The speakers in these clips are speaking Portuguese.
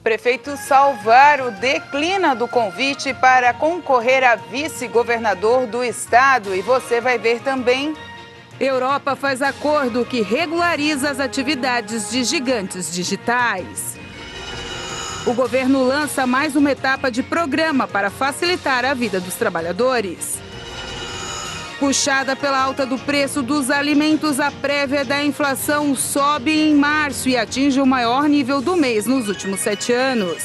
Prefeito Salvaro declina do convite para concorrer a vice-governador do estado. E você vai ver também. Europa faz acordo que regulariza as atividades de gigantes digitais. O governo lança mais uma etapa de programa para facilitar a vida dos trabalhadores. Puxada pela alta do preço dos alimentos, a prévia da inflação sobe em março e atinge o maior nível do mês nos últimos 7 anos.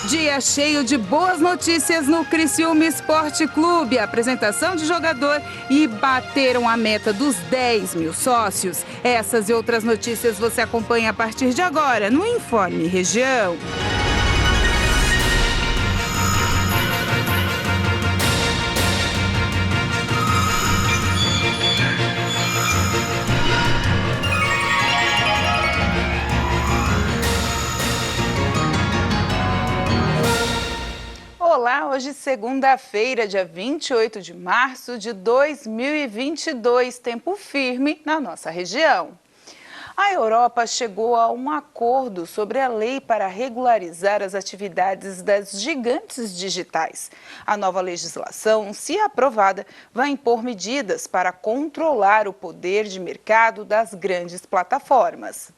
Dia cheio de boas notícias no Criciúma Esporte Clube. Apresentação de jogador e bateram a meta dos 10 mil sócios. Essas e outras notícias você acompanha a partir de agora no Informe Região. Olá, hoje segunda-feira, dia 28 de março de 2022, tempo firme na nossa região. A Europa chegou a um acordo sobre a lei para regularizar as atividades das gigantes digitais. A nova legislação, se aprovada, vai impor medidas para controlar o poder de mercado das grandes plataformas.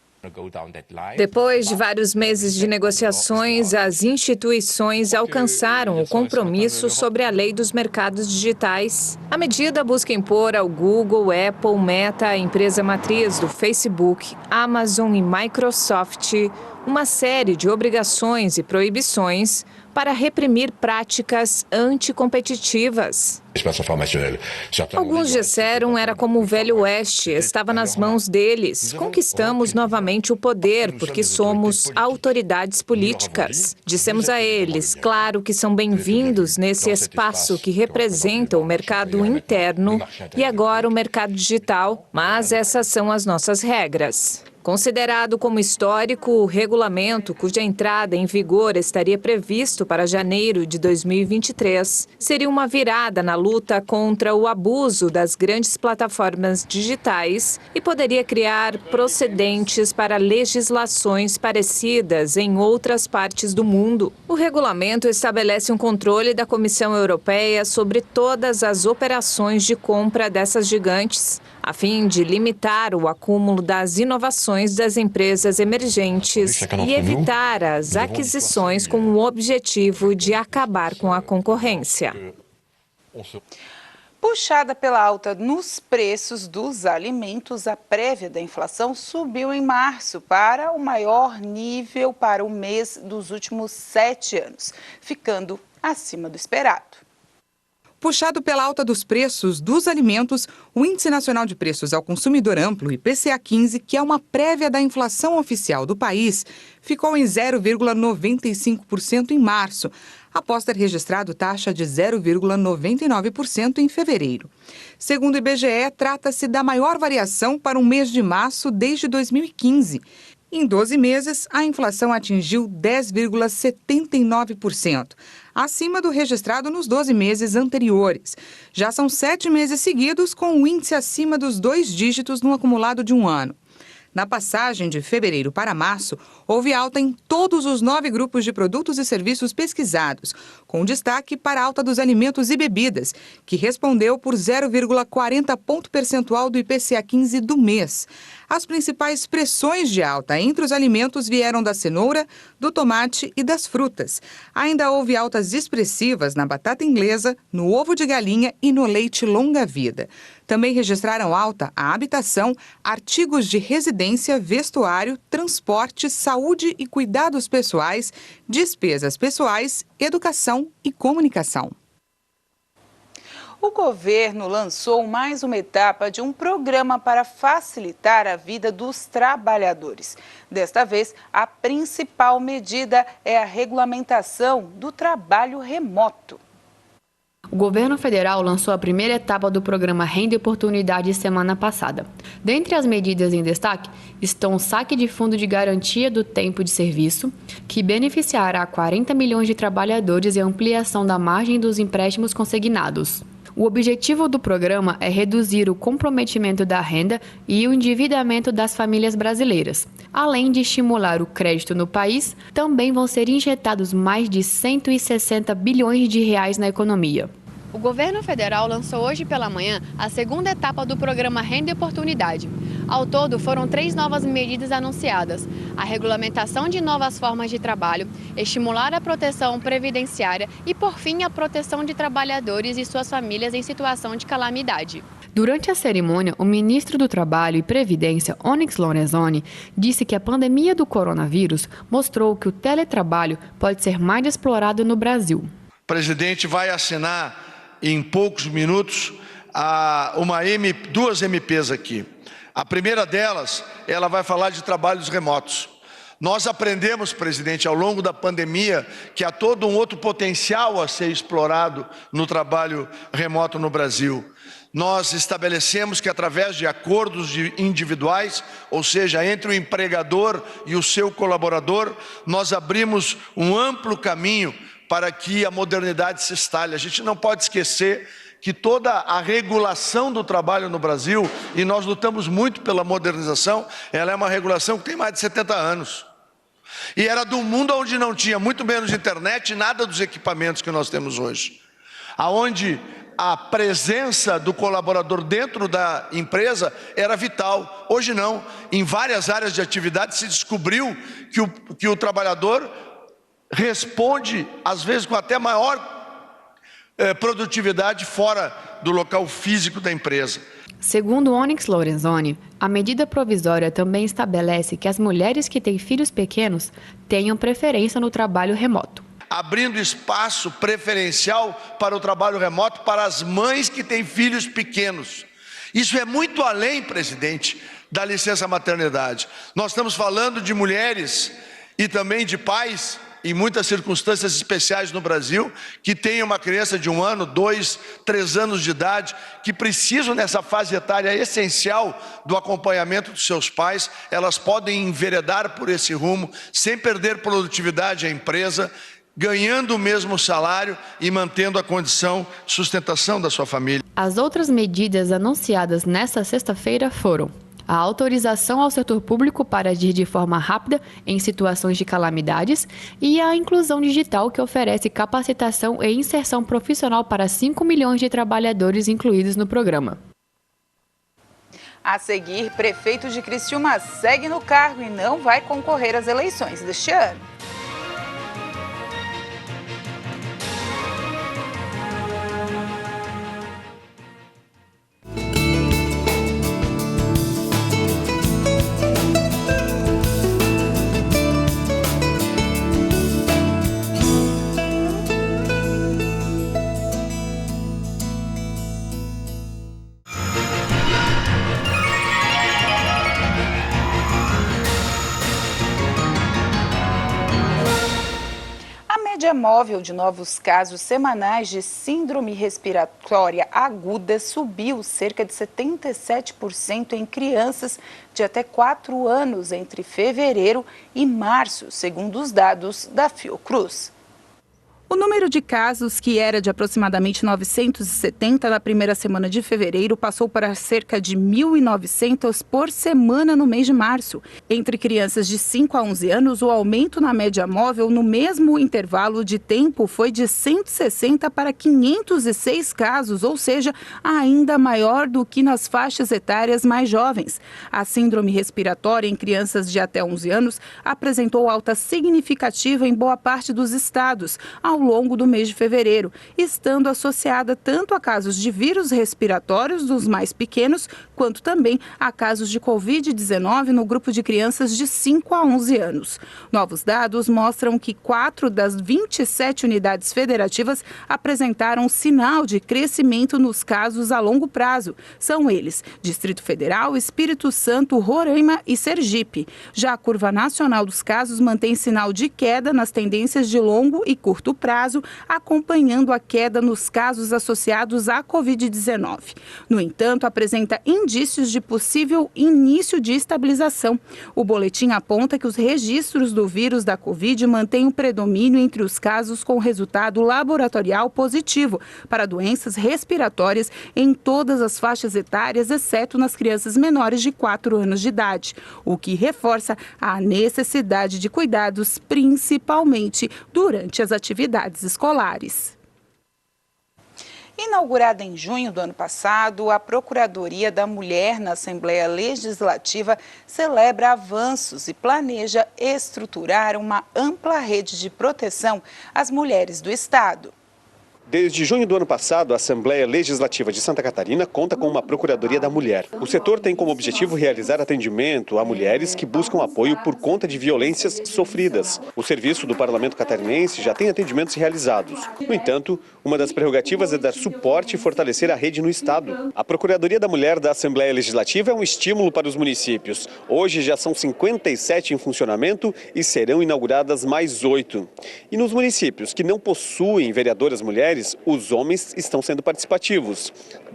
Depois de vários meses de negociações, as instituições alcançaram o compromisso sobre a lei dos mercados digitais. A medida busca impor ao Google, Apple, Meta, a empresa matriz do Facebook, Amazon e Microsoft, uma série de obrigações e proibições para reprimir práticas anticompetitivas. Alguns disseram era como o Velho Oeste, estava nas mãos deles. Conquistamos novamente o poder porque somos autoridades políticas. Dissemos a eles, claro que são bem-vindos nesse espaço que representa o mercado interno e agora o mercado digital, mas essas são as nossas regras. Considerado como histórico, o regulamento, cuja entrada em vigor estaria previsto para janeiro de 2023, seria uma virada na luta contra o abuso das grandes plataformas digitais e poderia criar precedentes para legislações parecidas em outras partes do mundo. O regulamento estabelece um controle da Comissão Europeia sobre todas as operações de compra dessas gigantes, a fim de limitar o acúmulo das inovações das empresas emergentes e evitar as aquisições com o objetivo de acabar com a concorrência. Puxada pela alta nos preços dos alimentos, a prévia da inflação subiu em março para o maior nível para o mês dos últimos 7 anos, ficando acima do esperado. Puxado pela alta dos preços dos alimentos, o Índice Nacional de Preços ao Consumidor Amplo, IPCA-15, que é uma prévia da inflação oficial do país, ficou em 0,95% em março, após ter registrado taxa de 0,99% em fevereiro. Segundo o IBGE, trata-se da maior variação para um mês de março desde 2015. Em 12 meses, a inflação atingiu 10,79%, acima do registrado nos 12 meses anteriores. Já são 7 meses seguidos com o índice acima dos 2 dígitos no acumulado de um ano. Na passagem de fevereiro para março, houve alta em todos os 9 grupos de produtos e serviços pesquisados, com destaque para a alta dos alimentos e bebidas, que respondeu por 0,40 ponto percentual do IPCA-15 do mês. As principais pressões de alta entre os alimentos vieram da cenoura, do tomate e das frutas. Ainda houve altas expressivas na batata inglesa, no ovo de galinha e no leite longa-vida. Também registraram alta a habitação, artigos de residência, vestuário, transporte, saúde e cuidados pessoais, despesas pessoais, educação e comunicação. O governo lançou mais uma etapa de um programa para facilitar a vida dos trabalhadores. Desta vez, a principal medida é a regulamentação do trabalho remoto. O governo federal lançou a primeira etapa do programa Renda e Oportunidade semana passada. Dentre as medidas em destaque estão o saque de fundo de garantia do tempo de serviço, que beneficiará 40 milhões de trabalhadores e a ampliação da margem dos empréstimos consignados. O objetivo do programa é reduzir o comprometimento da renda e o endividamento das famílias brasileiras. Além de estimular o crédito no país, também vão ser injetados mais de 160 bilhões de reais na economia. O governo federal lançou hoje pela manhã a segunda etapa do programa Renda e Oportunidade. Ao todo, foram 3 novas medidas anunciadas: a regulamentação de novas formas de trabalho, estimular a proteção previdenciária e, por fim, a proteção de trabalhadores e suas famílias em situação de calamidade. Durante a cerimônia, o ministro do Trabalho e Previdência, Onyx Lorenzoni, disse que a pandemia do coronavírus mostrou que o teletrabalho pode ser mais explorado no Brasil. O presidente vai assinar em poucos minutos duas MPs aqui. A primeira delas, ela vai falar de trabalhos remotos. Nós aprendemos, presidente, ao longo da pandemia, que há todo um outro potencial a ser explorado no trabalho remoto no Brasil. Nós estabelecemos que através de acordos individuais, ou seja, entre o empregador e o seu colaborador, nós abrimos um amplo caminho para que a modernidade se instale. A gente não pode esquecer que toda a regulação do trabalho no Brasil, e nós lutamos muito pela modernização, ela é uma regulação que tem mais de 70 anos. E era de um mundo onde não tinha muito menos internet e nada dos equipamentos que nós temos hoje. Aonde a presença do colaborador dentro da empresa era vital. Hoje não. Em várias áreas de atividade se descobriu que o trabalhador responde, às vezes, com até maior produtividade fora do local físico da empresa. Segundo Onyx Lorenzoni, a medida provisória também estabelece que as mulheres que têm filhos pequenos tenham preferência no trabalho remoto. Abrindo espaço preferencial para o trabalho remoto para as mães que têm filhos pequenos. Isso é muito além, presidente, da licença maternidade. Nós estamos falando de mulheres e também de pais, em muitas circunstâncias especiais no Brasil, que têm uma criança de 1 ano, 2, 3 anos de idade, que precisam nessa fase etária essencial do acompanhamento dos seus pais. Elas podem enveredar por esse rumo, sem perder produtividade à empresa, ganhando o mesmo salário e mantendo a condição de sustentação da sua família. As outras medidas anunciadas nesta sexta-feira foram a autorização ao setor público para agir de forma rápida em situações de calamidades e a inclusão digital, que oferece capacitação e inserção profissional para 5 milhões de trabalhadores incluídos no programa. A seguir, prefeito de Criciúma segue no cargo e não vai concorrer às eleições deste ano. A média móvel de novos casos semanais de síndrome respiratória aguda subiu cerca de 77% em crianças de até 4 anos entre fevereiro e março, segundo os dados da Fiocruz. O número de casos, que era de aproximadamente 970 na primeira semana de fevereiro, passou para cerca de 1.900 por semana no mês de março. Entre crianças de 5 a 11 anos, o aumento na média móvel no mesmo intervalo de tempo foi de 160 para 506 casos, ou seja, ainda maior do que nas faixas etárias mais jovens. A síndrome respiratória em crianças de até 11 anos apresentou alta significativa em boa parte dos estados ao longo do mês de fevereiro, estando associada tanto a casos de vírus respiratórios dos mais pequenos, quanto também a casos de Covid-19 no grupo de crianças de 5 a 11 anos. Novos dados mostram que 4 das 27 unidades federativas apresentaram sinal de crescimento nos casos a longo prazo. São eles: Distrito Federal, Espírito Santo, Roraima e Sergipe. Já a curva nacional dos casos mantém sinal de queda nas tendências de longo e curto prazo. prazo, acompanhando a queda nos casos associados à Covid-19. No entanto, apresenta indícios de possível início de estabilização. O boletim aponta que os registros do vírus da Covid mantêm o predomínio entre os casos com resultado laboratorial positivo para doenças respiratórias em todas as faixas etárias, exceto nas crianças menores de 4 anos de idade, o que reforça a necessidade de cuidados, principalmente durante as atividades escolares. Inaugurada em junho do ano passado, a Procuradoria da Mulher na Assembleia Legislativa celebra avanços e planeja estruturar uma ampla rede de proteção às mulheres do Estado. Desde junho do ano passado, a Assembleia Legislativa de Santa Catarina conta com uma Procuradoria da Mulher. O setor tem como objetivo realizar atendimento a mulheres que buscam apoio por conta de violências sofridas. O serviço do Parlamento catarinense já tem atendimentos realizados. No entanto, uma das prerrogativas é dar suporte e fortalecer a rede no Estado. A Procuradoria da Mulher da Assembleia Legislativa é um estímulo para os municípios. Hoje já são 57 em funcionamento e serão inauguradas mais 8. E nos municípios que não possuem vereadoras mulheres, os homens estão sendo participativos.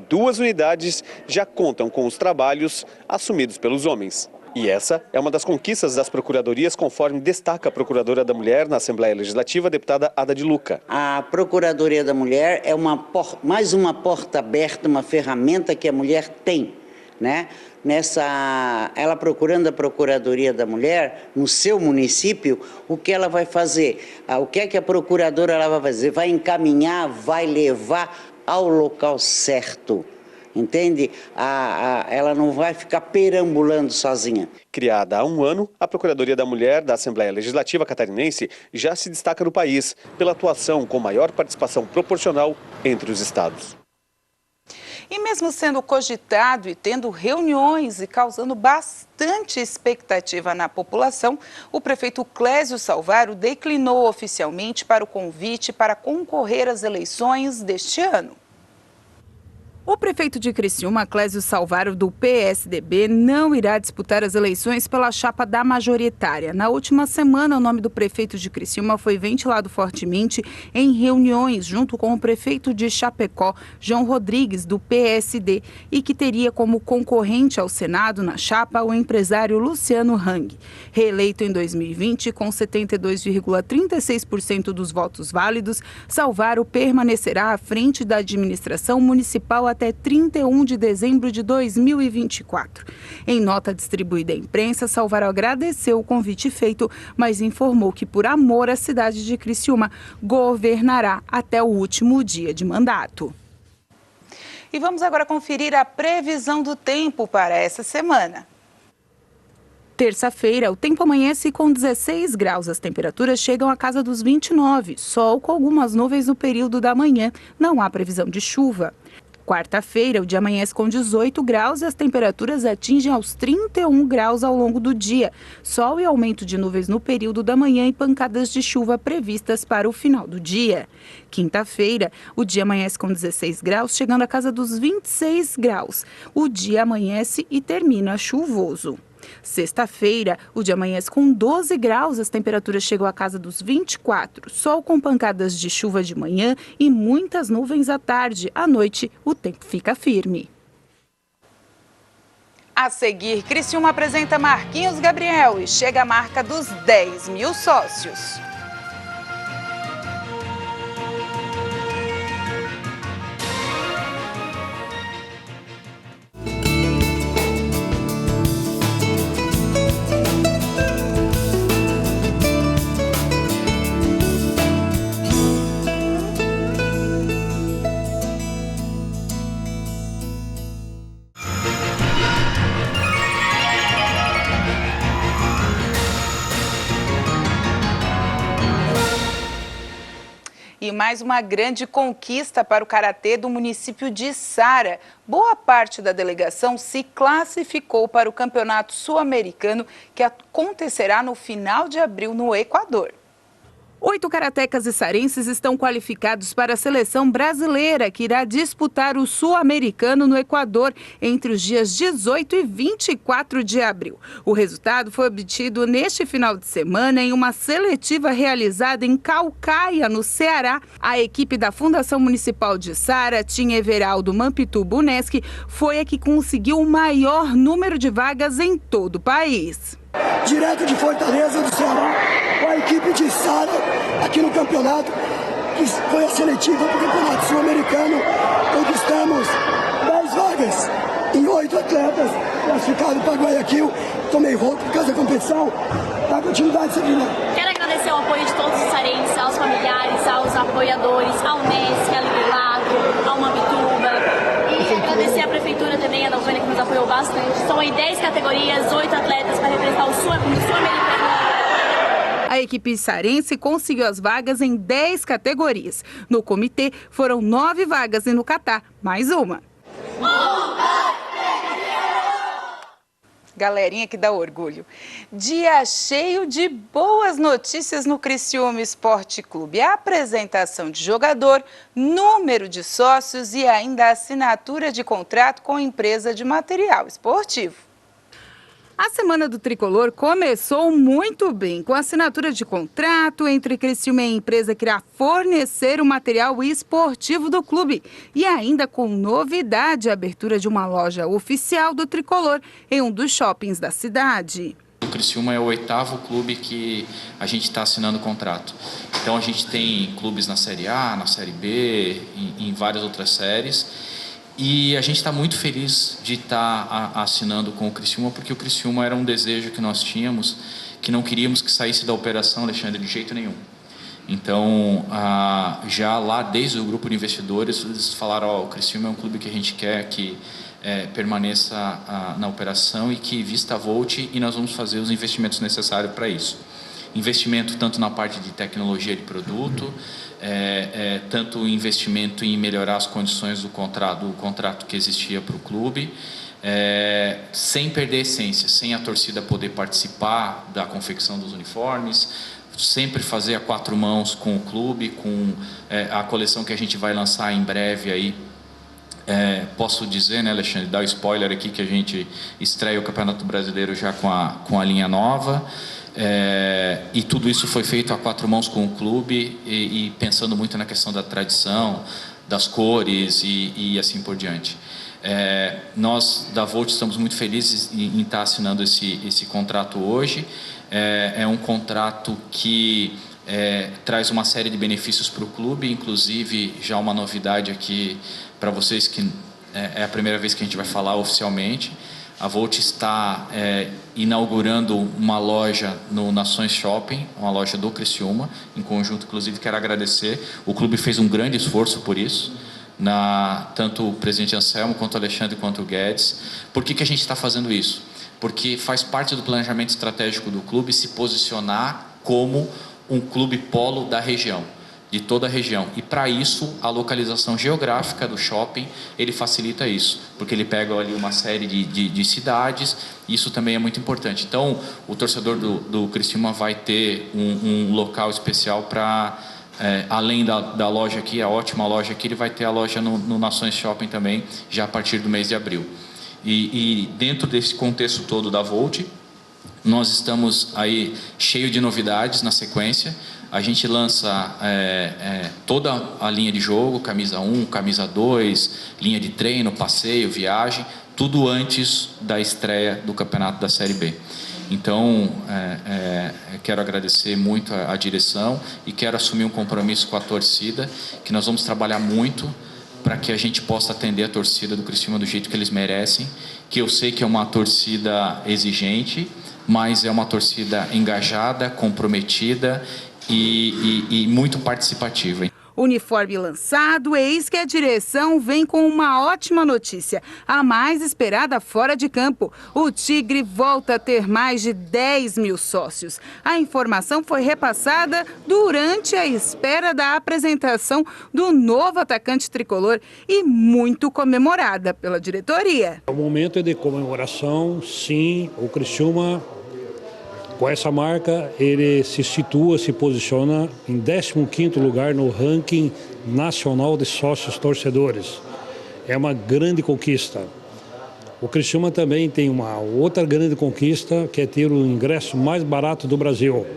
2 unidades já contam com os trabalhos assumidos pelos homens. E essa é uma das conquistas das procuradorias, conforme destaca a Procuradora da Mulher na Assembleia Legislativa, a deputada Ada de Luca. A Procuradoria da Mulher é mais uma porta aberta, uma ferramenta que a mulher tem, né? Ela procurando a Procuradoria da Mulher no seu município, o que ela vai fazer? O que é que a procuradora ela vai fazer? Vai encaminhar, vai levar ao local certo, entende? Ela não vai ficar perambulando sozinha. Criada há 1 ano, a Procuradoria da Mulher da Assembleia Legislativa Catarinense já se destaca no país pela atuação com maior participação proporcional entre os estados. E mesmo sendo cogitado e tendo reuniões e causando bastante expectativa na população, o prefeito Clésio Salvaro declinou oficialmente para o convite para concorrer às eleições deste ano. O prefeito de Criciúma, Clésio Salvaro, do PSDB, não irá disputar as eleições pela chapa da majoritária. Na última semana, o nome do prefeito de Criciúma foi ventilado fortemente em reuniões junto com o prefeito de Chapecó, João Rodrigues, do PSD, e que teria como concorrente ao Senado na chapa o empresário Luciano Hang. Reeleito em 2020 com 72,36% dos votos válidos, Salvaro permanecerá à frente da administração municipal até 31 de dezembro de 2024. Em nota distribuída à imprensa, Salvaro agradeceu o convite feito, mas informou que, por amor à cidade de Criciúma, governará até o último dia de mandato. E vamos agora conferir a previsão do tempo para essa semana. Terça-feira, o tempo amanhece com 16 graus. As temperaturas chegam à casa dos 29. Sol com algumas nuvens no período da manhã. Não há previsão de chuva. Quarta-feira, o dia amanhece com 18 graus e as temperaturas atingem aos 31 graus ao longo do dia. Sol e aumento de nuvens no período da manhã e pancadas de chuva previstas para o final do dia. Quinta-feira, o dia amanhece com 16 graus, chegando à casa dos 26 graus. O dia amanhece e termina chuvoso. Sexta-feira, o dia amanhece com 12 graus, as temperaturas chegam à casa dos 24. Sol com pancadas de chuva de manhã e muitas nuvens à tarde. À noite, o tempo fica firme. A seguir, Criciúma apresenta Marquinhos Gabriel e chega à marca dos 10 mil sócios. E mais uma grande conquista para o karatê do município de Sara. Boa parte da delegação se classificou para o Campeonato Sul-Americano, que acontecerá no final de abril no Equador. 8 karatecas içarenses estão qualificados para a seleção brasileira, que irá disputar o Sul-Americano no Equador entre os dias 18 e 24 de abril. O resultado foi obtido neste final de semana em uma seletiva realizada em Caucaia, no Ceará. A equipe da Fundação Municipal de Sara, Tim Everaldo Mampituba Unesc, foi a que conseguiu o maior número de vagas em todo o país. Direto de Fortaleza do Ceará, com a equipe de Sara, aqui no campeonato, que foi a seletiva para o Campeonato Sul-Americano. Conquistamos 10 vagas e 8 atletas classificados para Guayaquil. Tomei volta por causa da competição. Dá continuidade, Sabrina. Quero agradecer o apoio de todos os sarenses, aos familiares, aos apoiadores, ao Unesc, a Libilago, ao Mampituba. E agradecer à Prefeitura também, a Dalvânia, que nos apoiou bastante. São aí 10 categorias, 8 atletas para representar o Sul-Americano. A equipe içarense conseguiu as vagas em 10 categorias. No comitê, foram 9 vagas e no Catar, mais uma. Galerinha que dá orgulho. Dia cheio de boas notícias no Criciúma Esporte Clube. A apresentação de jogador, número de sócios e ainda a assinatura de contrato com a empresa de material esportivo. A Semana do Tricolor começou muito bem, com a assinatura de contrato entre Criciúma e a empresa que irá fornecer o material esportivo do clube. E ainda com novidade, a abertura de uma loja oficial do Tricolor em um dos shoppings da cidade. O Criciúma é o 8º clube que a gente está assinando contrato. Então a gente tem clubes na Série A, na Série B, em várias outras séries. E a gente está muito feliz de estar assinando com o Criciúma, porque o Criciúma era um desejo que nós tínhamos, que não queríamos que saísse da operação, Alexandre, de jeito nenhum. Então, já lá desde o grupo de investidores, eles falaram, o Criciúma é um clube que a gente quer que permaneça na operação e que vista a Volt, e nós vamos fazer os investimentos necessários para isso. Investimento tanto na parte de tecnologia de produto, tanto investimento em melhorar as condições do contrato que existia para o clube, sem perder a essência, sem a torcida poder participar da confecção dos uniformes, sempre fazer a 4 mãos com o clube, com a coleção que a gente vai lançar em breve aí. Posso dizer, né, Alexandre, dar o spoiler aqui que a gente estreia o Campeonato Brasileiro já com a linha nova. E tudo isso foi feito a 4 mãos com o clube e pensando muito na questão da tradição, das cores e assim por diante. Nós da Volt estamos muito felizes em estar assinando esse contrato hoje. É um contrato que traz uma série de benefícios para o clube, inclusive já uma novidade aqui para vocês, que é a primeira vez que a gente vai falar oficialmente. A Volt está inaugurando uma loja no Nações Shopping, uma loja do Criciúma, em conjunto, inclusive quero agradecer. O clube fez um grande esforço por isso, tanto o presidente Anselmo, quanto o Alexandre, quanto o Guedes. Por que a gente está fazendo isso? Porque faz parte do planejamento estratégico do clube se posicionar como um clube polo da região, de toda a região. E para isso, a localização geográfica do shopping, ele facilita isso, porque ele pega ali uma série de cidades, e isso também é muito importante. Então, o torcedor do Criciúma vai ter um local especial para, além da loja aqui, a ótima loja aqui, ele vai ter a loja no Nações Shopping também, já a partir do mês de abril. E dentro desse contexto todo da Volt, nós estamos aí cheio de novidades na sequência. A gente lança toda a linha de jogo, camisa 1, camisa 2, linha de treino, passeio, viagem, tudo antes da estreia do campeonato da Série B. Então, quero agradecer muito a direção e quero assumir um compromisso com a torcida, que nós vamos trabalhar muito para que a gente possa atender a torcida do Criciúma do jeito que eles merecem, que eu sei que é uma torcida exigente, mas é uma torcida engajada, comprometida e muito participativa. Uniforme lançado, eis que a direção vem com uma ótima notícia, a mais esperada fora de campo. O Tigre volta a ter mais de 10 mil sócios. A informação foi repassada durante a espera da apresentação do novo atacante tricolor e muito comemorada pela diretoria. O momento é de comemoração, sim. O Criciúma Com essa marca, ele se posiciona em 15º lugar no ranking nacional de sócios torcedores. É uma grande conquista. O Criciúma também tem uma outra grande conquista, que é ter o ingresso mais barato do Brasil.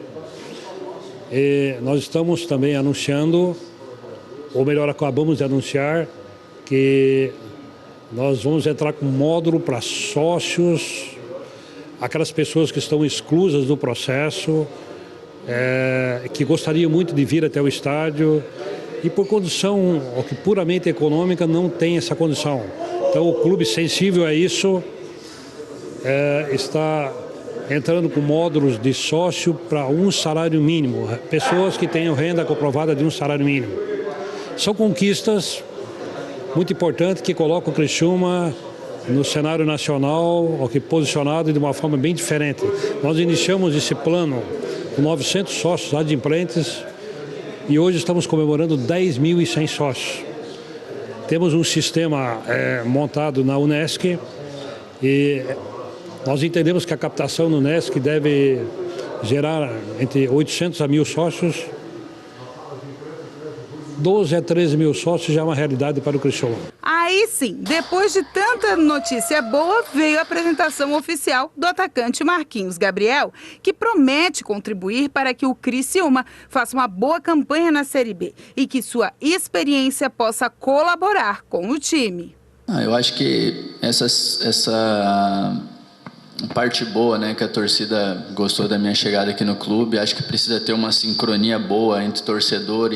E nós estamos também anunciando, ou melhor, acabamos de anunciar, que nós vamos entrar com um módulo para sócios, aquelas pessoas que estão exclusas do processo, que gostariam muito de vir até o estádio e por condição puramente econômica não tem essa condição. Então o clube sensível a isso está entrando com módulos de sócio para um salário mínimo, pessoas que tenham renda comprovada de um salário mínimo. São conquistas muito importantes que colocam o Criciúma no cenário nacional, posicionado de uma forma bem diferente. Nós iniciamos esse plano com 900 sócios adimplentes e hoje estamos comemorando 10.100 sócios. Temos um sistema montado na Unesc e nós entendemos que a captação no Unesc deve gerar entre 800 a 1.000 sócios. 12 a 13 mil sócios já é uma realidade para o Criciúma. Aí sim, depois de tanta notícia boa, veio a apresentação oficial do atacante Marquinhos Gabriel, que promete contribuir para que o Criciúma faça uma boa campanha na Série B e que sua experiência possa colaborar com o time. Eu acho que essa parte boa, né, que a torcida gostou da minha chegada aqui no clube, acho que precisa ter uma sincronia boa entre torcedor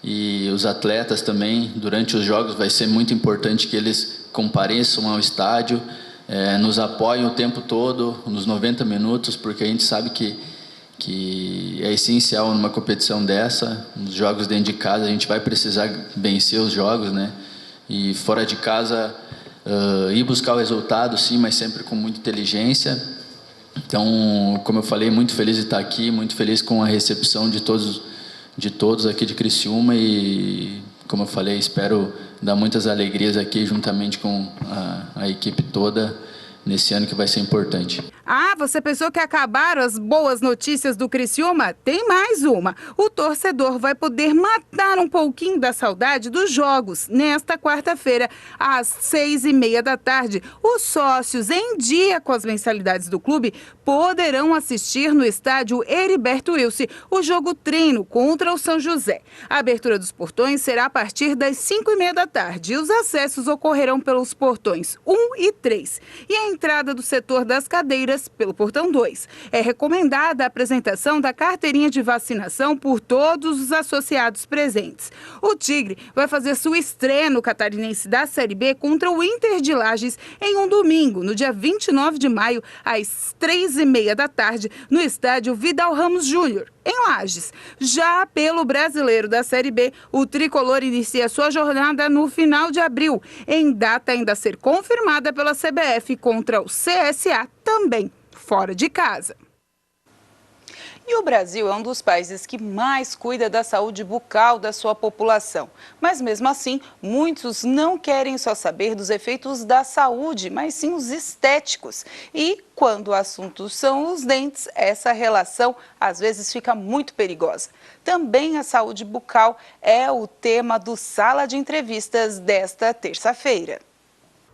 e os atletas também. Durante os jogos vai ser muito importante que eles compareçam ao estádio, nos apoiem o tempo todo, nos 90 minutos, porque a gente sabe que é essencial numa competição dessa. Nos jogos dentro de casa a gente vai precisar vencer os jogos, né? E fora de casa ir buscar o resultado, sim, mas sempre com muita inteligência. Então, como eu falei, muito feliz de estar aqui, muito feliz com a recepção de todos aqui de Criciúma e, como eu falei, espero dar muitas alegrias aqui juntamente com a equipe toda nesse ano que vai ser importante. Ah, você pensou que acabaram as boas notícias do Criciúma? Tem mais uma. O torcedor vai poder matar um pouquinho da saudade dos jogos. Nesta quarta-feira, às 6h30 da tarde, os sócios em dia com as mensalidades do clube poderão assistir no estádio Heriberto Wilson o jogo treino contra o São José. A abertura dos portões será a partir das 5h30 da tarde e os acessos ocorrerão pelos portões 1 e 3 e a entrada do setor das cadeiras pelo portão 2. É recomendada a apresentação da carteirinha de vacinação por todos os associados presentes. O Tigre vai fazer sua estreia no Catarinense da Série B contra o Inter de Lages em um domingo, no dia 29 de maio, às 3h30 da tarde, no estádio Vidal Ramos Júnior, em Lages. Já pelo Brasileiro da Série B, o tricolor inicia sua jornada no final de abril, em data ainda a ser confirmada pela CBF contra o CSA, também fora de casa. E o Brasil é um dos países que mais cuida da saúde bucal da sua população. Mas mesmo assim, muitos não querem só saber dos efeitos da saúde, mas sim os estéticos. E quando o assunto são os dentes, essa relação às vezes fica muito perigosa. Também a saúde bucal é o tema do Sala de Entrevistas desta terça-feira.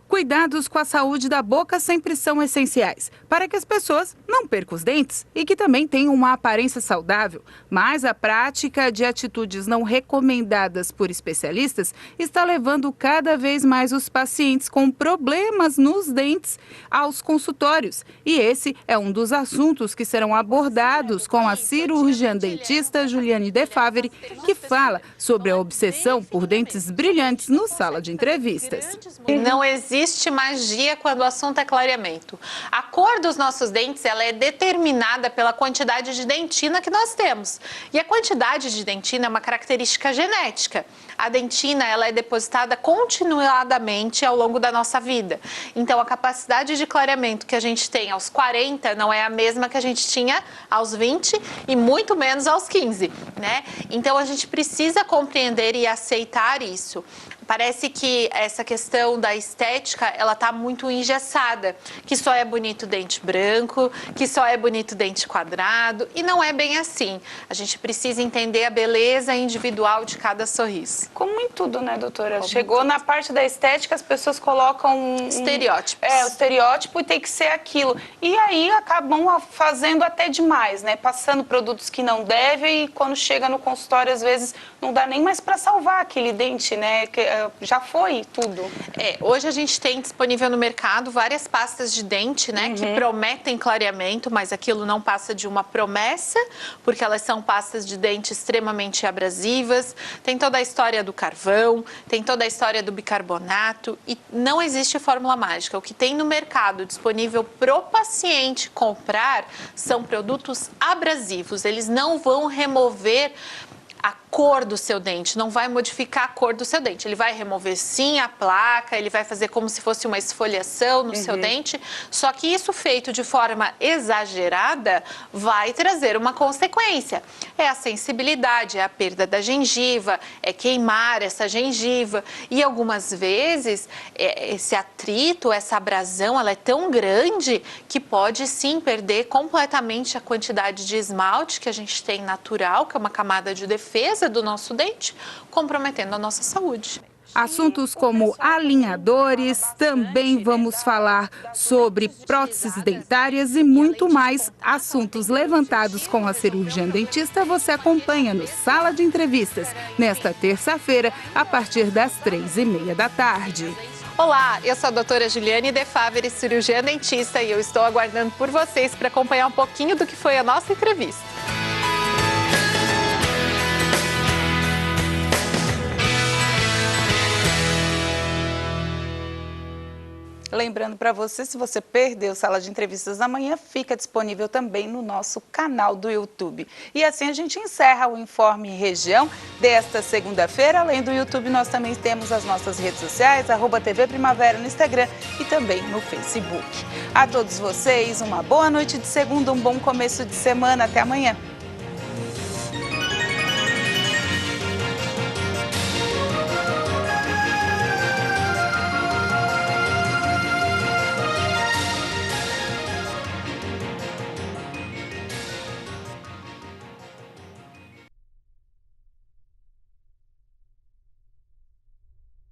Cuidados com a saúde da boca sempre são essenciais para que as pessoas não percam os dentes e que também tenham uma aparência saudável. Mas a prática de atitudes não recomendadas por especialistas está levando cada vez mais os pacientes com problemas nos dentes aos consultórios. E esse é um dos assuntos que serão abordados com a cirurgiã dentista Juliane De Favre, que fala sobre a obsessão por dentes brilhantes no Sala de Entrevistas. Não existe magia quando o assunto é clareamento. A cor dos nossos dentes ela é determinada pela quantidade de dentina que nós temos. E a quantidade de dentina é uma característica genética. A dentina ela é depositada continuadamente ao longo da nossa vida. Então, a capacidade de clareamento que a gente tem aos 40 não é a mesma que a gente tinha aos 20 e muito menos aos 15, né? Então, a gente precisa compreender e aceitar isso. Parece que essa questão da estética, ela tá muito engessada, que só é bonito dente branco, que só é bonito dente quadrado, e não é bem assim. A gente precisa entender a beleza individual de cada sorriso. Como em tudo, né, doutora? Chegou na parte da estética, as pessoas colocam estereótipos. O estereótipo e tem que ser aquilo. E aí acabam fazendo até demais, né? Passando produtos que não devem e quando chega no consultório, às vezes, não dá nem mais para salvar aquele dente, né? Já foi tudo. Hoje a gente tem disponível no mercado várias pastas de dente, né? Que prometem clareamento, mas aquilo não passa de uma promessa, porque elas são pastas de dente extremamente abrasivas. Tem toda a história do carvão, tem toda a história do bicarbonato e não existe fórmula mágica. O que tem no mercado disponível pro paciente comprar são produtos abrasivos. Eles não vão remover a cor do seu dente, não vai modificar a cor do seu dente. Ele vai remover sim a placa, ele vai fazer como se fosse uma esfoliação no seu dente, só que isso feito de forma exagerada vai trazer uma consequência. É a sensibilidade, é a perda da gengiva, é queimar essa gengiva e algumas vezes esse atrito, essa abrasão, ela é tão grande que pode sim perder completamente a quantidade de esmalte que a gente tem natural, que é uma camada de defesa do nosso dente, comprometendo a nossa saúde. Assuntos como alinhadores, também vamos falar sobre próteses dentárias e muito mais assuntos levantados com a cirurgiã dentista. Você acompanha no Sala de Entrevistas, nesta terça-feira, a partir das 3h30 da tarde. Olá, eu sou a doutora Juliane De Favre, cirurgiã dentista, e eu estou aguardando por vocês para acompanhar um pouquinho do que foi a nossa entrevista. Lembrando para você, se você perdeu Sala de Entrevistas amanhã, fica disponível também no nosso canal do YouTube. E assim a gente encerra o Informe Região desta segunda-feira. Além do YouTube, nós também temos as nossas redes sociais, @TV Primavera no Instagram e também no Facebook. A todos vocês, uma boa noite de segunda, um bom começo de semana. Até amanhã.